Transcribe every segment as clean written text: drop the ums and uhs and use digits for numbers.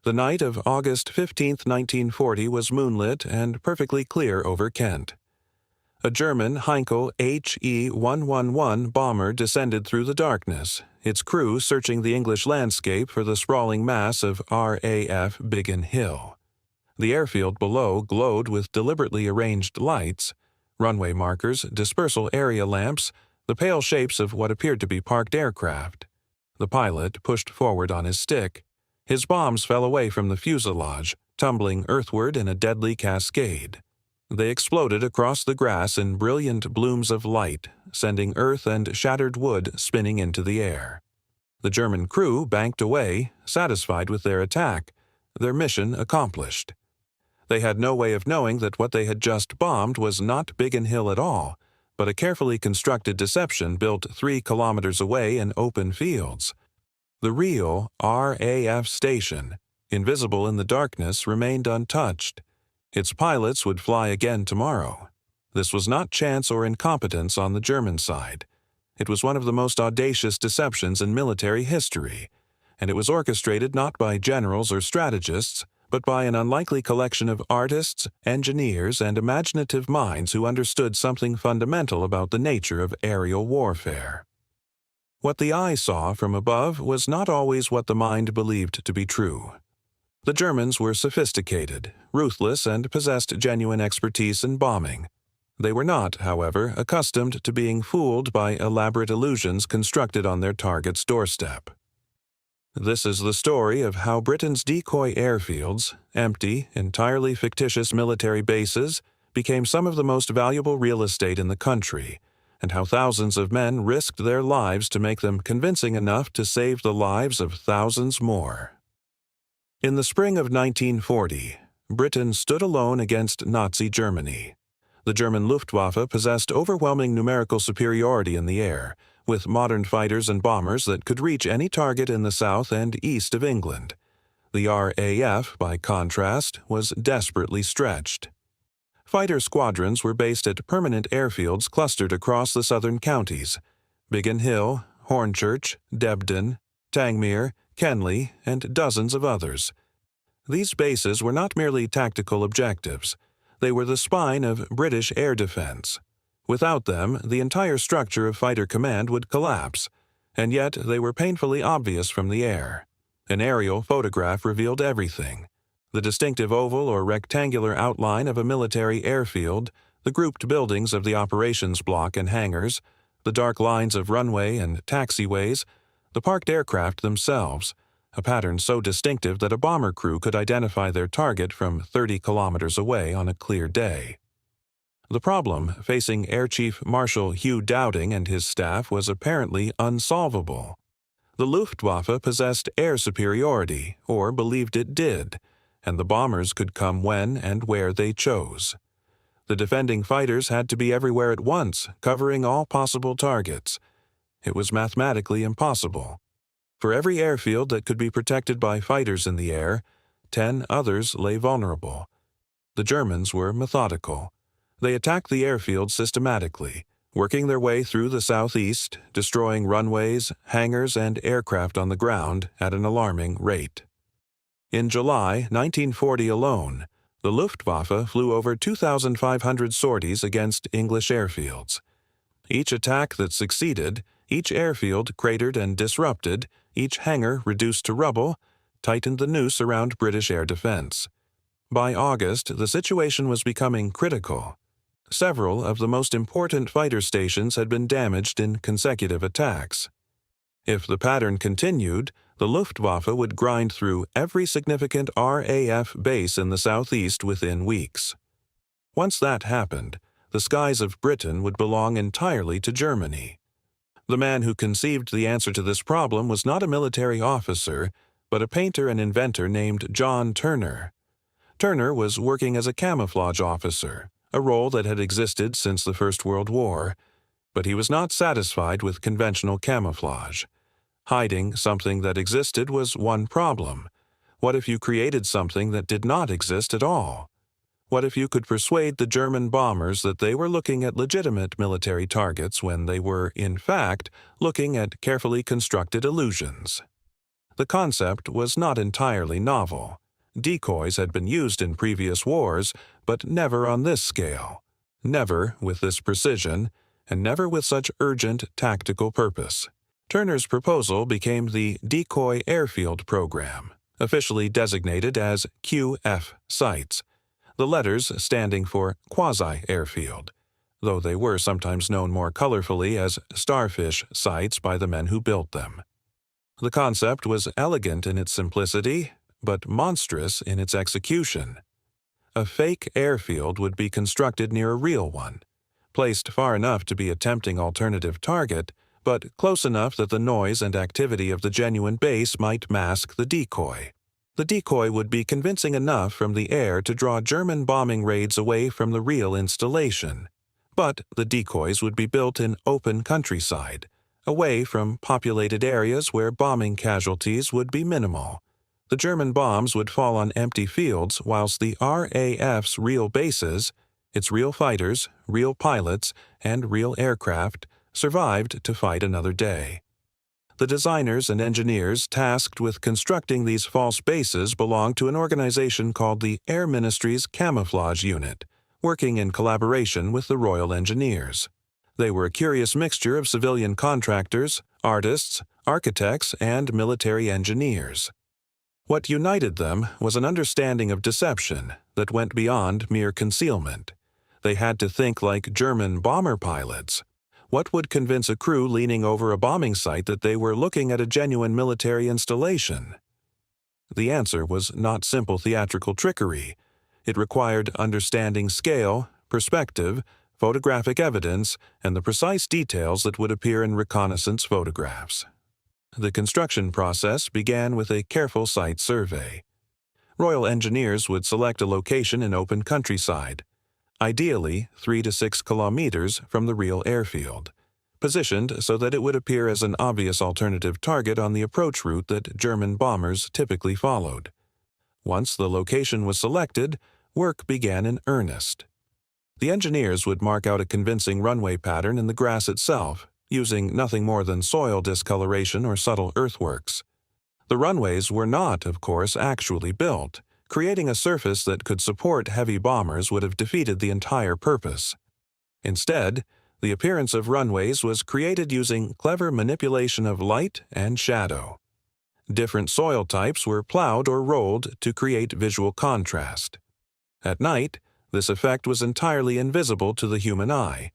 The night of August 15, 1940 was moonlit and perfectly clear over Kent. A German Heinkel He 111 bomber descended through the darkness, its crew searching the English landscape for the sprawling mass of RAF Biggin Hill. The airfield below glowed with deliberately arranged lights, runway markers, dispersal area lamps, the pale shapes of what appeared to be parked aircraft. The pilot pushed forward on his stick. His bombs fell away from the fuselage, tumbling earthward in a deadly cascade. They exploded across the grass in brilliant blooms of light, sending earth and shattered wood spinning into the air. The German crew banked away, satisfied with their attack, their mission accomplished. They had no way of knowing that what they had just bombed was not Biggin Hill at all, but a carefully constructed deception built 3 kilometers away in open fields. The real RAF station, invisible in the darkness, remained untouched. Its pilots would fly again tomorrow. This was not chance or incompetence on the German side. It was one of the most audacious deceptions in military history, and it was orchestrated not by generals or strategists, but by an unlikely collection of artists, engineers, and imaginative minds who understood something fundamental about the nature of aerial warfare. What the eye saw from above was not always what the mind believed to be true. The Germans were sophisticated, ruthless, and possessed genuine expertise in bombing. They were not, however, accustomed to being fooled by elaborate illusions constructed on their target's doorstep. This is the story of how Britain's decoy airfields, empty, entirely fictitious military bases, became some of the most valuable real estate in the country, and how thousands of men risked their lives to make them convincing enough to save the lives of thousands more. In the spring of 1940, Britain stood alone against Nazi Germany. The German Luftwaffe possessed overwhelming numerical superiority in the air, with modern fighters and bombers that could reach any target in the south and east of England. The RAF, by contrast, was desperately stretched. Fighter squadrons were based at permanent airfields clustered across the southern counties: Biggin Hill, Hornchurch, Debden, Tangmere, Kenley, and dozens of others. These bases were not merely tactical objectives. They were the spine of British air defense. Without them, the entire structure of fighter command would collapse, and yet they were painfully obvious from the air. An aerial photograph revealed everything: the distinctive oval or rectangular outline of a military airfield, the grouped buildings of the operations block and hangars, the dark lines of runway and taxiways, the parked aircraft themselves, a pattern so distinctive that a bomber crew could identify their target from 30 kilometers away on a clear day. The problem facing Air Chief Marshal Hugh Dowding and his staff was apparently unsolvable. The Luftwaffe possessed air superiority, or believed it did, and the bombers could come when and where they chose. The defending fighters had to be everywhere at once, covering all possible targets. It was mathematically impossible. For every airfield that could be protected by fighters in the air, 10 others lay vulnerable. The Germans were methodical. They attacked the airfield systematically, working their way through the southeast, destroying runways, hangars, and aircraft on the ground at an alarming rate. In July 1940 alone, the Luftwaffe flew over 2,500 sorties against English airfields. Each attack that succeeded, each airfield cratered and disrupted, each hangar reduced to rubble, tightened the noose around British air defense. By August, the situation was becoming critical. Several of the most important fighter stations had been damaged in consecutive attacks. If the pattern continued, the Luftwaffe would grind through every significant RAF base in the southeast within weeks. Once that happened, the skies of Britain would belong entirely to Germany. The man who conceived the answer to this problem was not a military officer, but a painter and inventor named John Turner. Turner was working as a camouflage officer, a role that had existed since the First World War, but he was not satisfied with conventional camouflage. Hiding something that existed was one problem. What if you created something that did not exist at all? What if you could persuade the German bombers that they were looking at legitimate military targets when they were, in fact, looking at carefully constructed illusions? The concept was not entirely novel. Decoys had been used in previous wars, but never on this scale, never with this precision, and never with such urgent tactical purpose. Turner's proposal became the Decoy Airfield program, officially designated as QF sites, the letters standing for quasi-airfield, though they were sometimes known more colorfully as starfish sites by the men who built them. The concept was elegant in its simplicity, but monstrous in its execution. A fake airfield would be constructed near a real one, placed far enough to be a tempting alternative target, but close enough that the noise and activity of the genuine base might mask the decoy. The decoy would be convincing enough from the air to draw German bombing raids away from the real installation. But the decoys would be built in open countryside, away from populated areas where bombing casualties would be minimal. The German bombs would fall on empty fields, whilst the RAF's real bases, its real fighters, real pilots, and real aircraft, survived to fight another day. The designers and engineers tasked with constructing these false bases belonged to an organization called the Air Ministry's Camouflage Unit, working in collaboration with the Royal Engineers. They were a curious mixture of civilian contractors, artists, architects, and military engineers. What united them was an understanding of deception that went beyond mere concealment. They had to think like German bomber pilots. What would convince a crew leaning over a bombing site that they were looking at a genuine military installation? The answer was not simple theatrical trickery. It required understanding scale, perspective, photographic evidence, and the precise details that would appear in reconnaissance photographs. The construction process began with a careful site survey. Royal Engineers would select a location in open countryside, ideally 3 to 6 kilometers from the real airfield, positioned so that it would appear as an obvious alternative target on the approach route that German bombers typically followed. Once the location was selected, work began in earnest. The engineers would mark out a convincing runway pattern in the grass itself, using nothing more than soil discoloration or subtle earthworks. The runways were not, of course, actually built. Creating a surface that could support heavy bombers would have defeated the entire purpose. Instead, the appearance of runways was created using clever manipulation of light and shadow. Different soil types were plowed or rolled to create visual contrast. At night, this effect was entirely invisible to the human eye,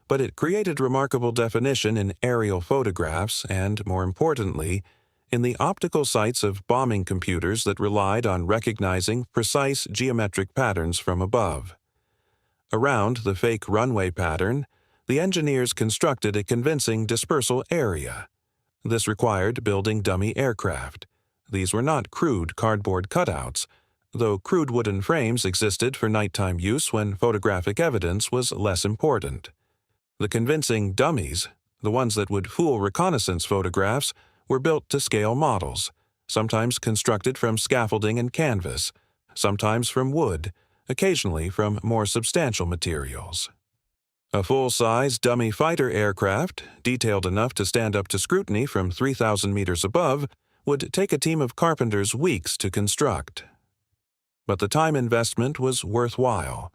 but it created remarkable definition in aerial photographs and, more importantly, in the optical sights of bombing computers that relied on recognizing precise geometric patterns from above. Around the fake runway pattern, the engineers constructed a convincing dispersal area. This required building dummy aircraft. These were not crude cardboard cutouts, though crude wooden frames existed for nighttime use when photographic evidence was less important. The convincing dummies, the ones that would fool reconnaissance photographs, were built to scale models, sometimes constructed from scaffolding and canvas, sometimes from wood, occasionally from more substantial materials. A full-size dummy fighter aircraft, detailed enough to stand up to scrutiny from 3,000 meters above, would take a team of carpenters weeks to construct. But the time investment was worthwhile.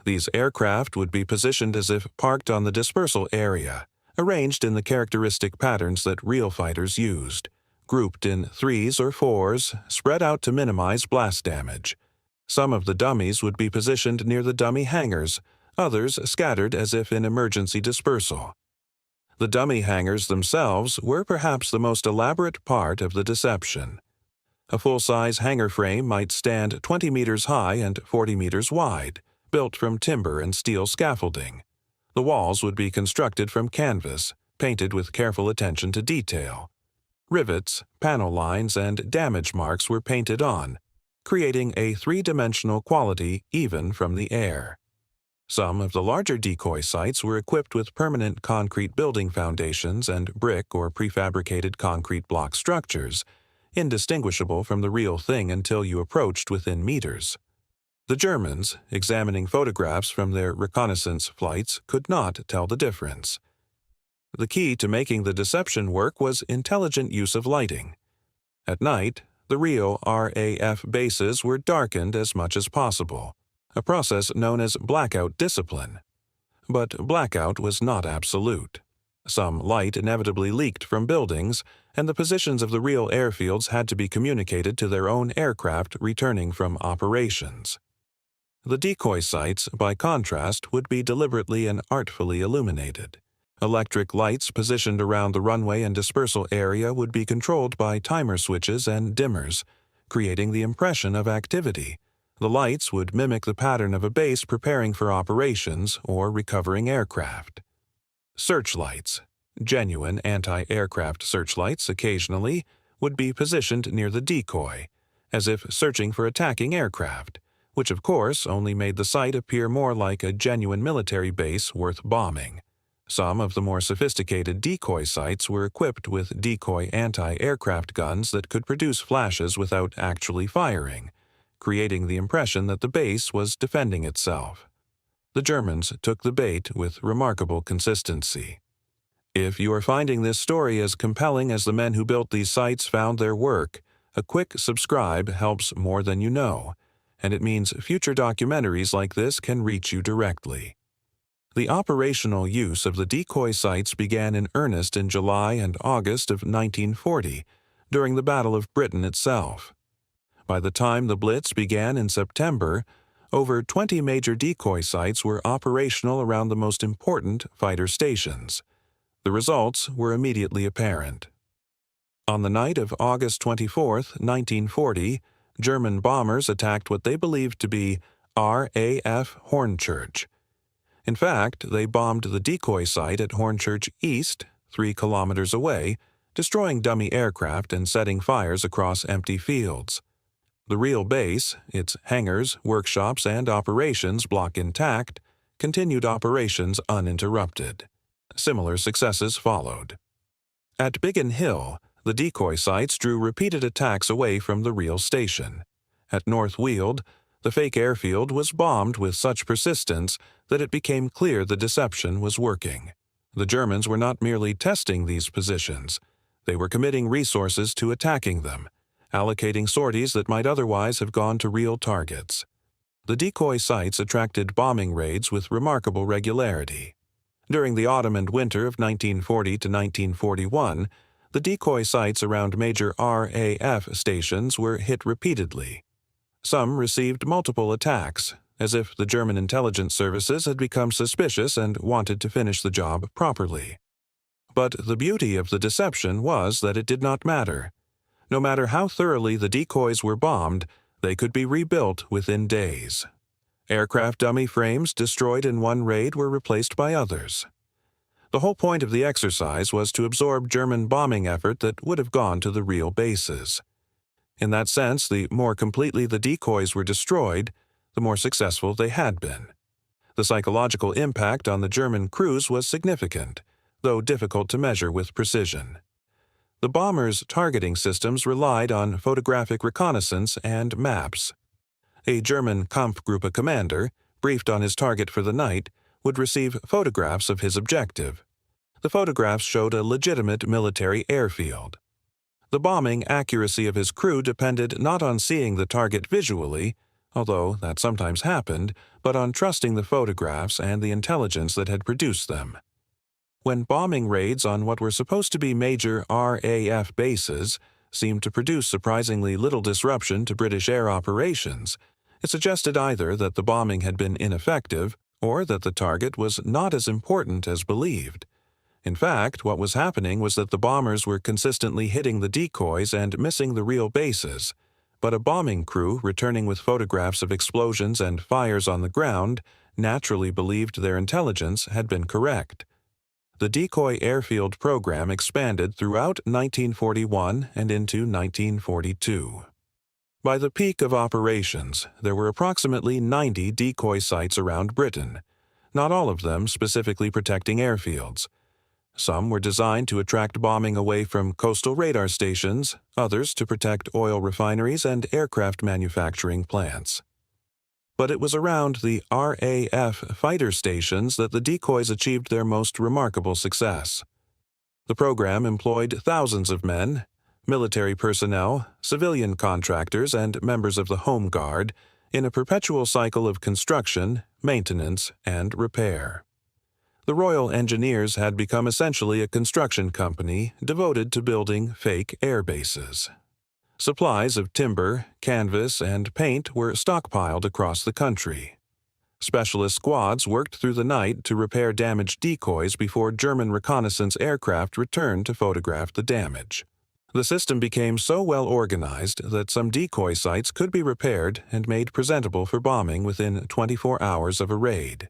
These aircraft would be positioned as if parked on the dispersal area, arranged in the characteristic patterns that real fighters used, grouped in 3s or 4s, spread out to minimize blast damage. Some of the dummies would be positioned near the dummy hangars, others scattered as if in emergency dispersal. The dummy hangars themselves were perhaps the most elaborate part of the deception. A full-size hangar frame might stand 20 meters high and 40 meters wide, built from timber and steel scaffolding. The walls would be constructed from canvas, painted with careful attention to detail. Rivets, panel lines, and damage marks were painted on, creating a three-dimensional quality even from the air. Some of the larger decoy sites were equipped with permanent concrete building foundations and brick or prefabricated concrete block structures, indistinguishable from the real thing until you approached within meters. The Germans, examining photographs from their reconnaissance flights, could not tell the difference. The key to making the deception work was intelligent use of lighting. At night, the real RAF bases were darkened as much as possible, a process known as blackout discipline. But blackout was not absolute. Some light inevitably leaked from buildings, and the positions of the real airfields had to be communicated to their own aircraft returning from operations. The decoy sites, by contrast, would be deliberately and artfully illuminated. Electric lights positioned around the runway and dispersal area would be controlled by timer switches and dimmers, creating the impression of activity. The lights would mimic the pattern of a base preparing for operations or recovering aircraft. Searchlights, genuine anti-aircraft searchlights occasionally, would be positioned near the decoy, as if searching for attacking aircraft, which of course only made the site appear more like a genuine military base worth bombing. Some of the more sophisticated decoy sites were equipped with decoy anti-aircraft guns that could produce flashes without actually firing, creating the impression that the base was defending itself. The Germans took the bait with remarkable consistency. If you are finding this story as compelling as the men who built these sites found their work, a quick subscribe helps more than you know, and it means future documentaries like this can reach you directly. The operational use of the decoy sites began in earnest in July and August of 1940, during the Battle of Britain itself. By the time the Blitz began in September, over 20 major decoy sites were operational around the most important fighter stations. The results were immediately apparent. On the night of August 24, 1940, German bombers attacked what they believed to be RAF Hornchurch. In fact, they bombed the decoy site at Hornchurch East, 3 kilometers away, destroying dummy aircraft and setting fires across empty fields. The real base, its hangars, workshops, and operations block intact, continued operations uninterrupted. Similar successes followed. At Biggin Hill, the decoy sites drew repeated attacks away from the real station. At North Weald, the fake airfield was bombed with such persistence that it became clear the deception was working. The Germans were not merely testing these positions. They were committing resources to attacking them, allocating sorties that might otherwise have gone to real targets. The decoy sites attracted bombing raids with remarkable regularity. During the autumn and winter of 1940 to 1941, the decoy sites around major RAF stations were hit repeatedly. Some received multiple attacks, as if the German intelligence services had become suspicious and wanted to finish the job properly. But the beauty of the deception was that it did not matter. No matter how thoroughly the decoys were bombed, they could be rebuilt within days. Aircraft dummy frames destroyed in one raid were replaced by others. The whole point of the exercise was to absorb German bombing effort that would have gone to the real bases. In that sense, the more completely the decoys were destroyed, the more successful they had been. The psychological impact on the German crews was significant, though difficult to measure with precision. The bombers' targeting systems relied on photographic reconnaissance and maps. A German Kampfgruppe commander, briefed on his target for the night, would receive photographs of his objective. The photographs showed a legitimate military airfield. The bombing accuracy of his crew depended not on seeing the target visually, although that sometimes happened, but on trusting the photographs and the intelligence that had produced them. When bombing raids on what were supposed to be major RAF bases seemed to produce surprisingly little disruption to British air operations, it suggested either that the bombing had been ineffective or that the target was not as important as believed. In fact, what was happening was that the bombers were consistently hitting the decoys and missing the real bases, but a bombing crew returning with photographs of explosions and fires on the ground naturally believed their intelligence had been correct. The decoy airfield program expanded throughout 1941 and into 1942. By the peak of operations, there were approximately 90 decoy sites around Britain, not all of them specifically protecting airfields. Some were designed to attract bombing away from coastal radar stations, others to protect oil refineries and aircraft manufacturing plants. But it was around the RAF fighter stations that the decoys achieved their most remarkable success. The program employed thousands of men, military personnel, civilian contractors, and members of the Home Guard, in a perpetual cycle of construction, maintenance, and repair. The Royal Engineers had become essentially a construction company devoted to building fake air bases. Supplies of timber, canvas, and paint were stockpiled across the country. Specialist squads worked through the night to repair damaged decoys before German reconnaissance aircraft returned to photograph the damage. The system became so well organized that some decoy sites could be repaired and made presentable for bombing within 24 hours of a raid.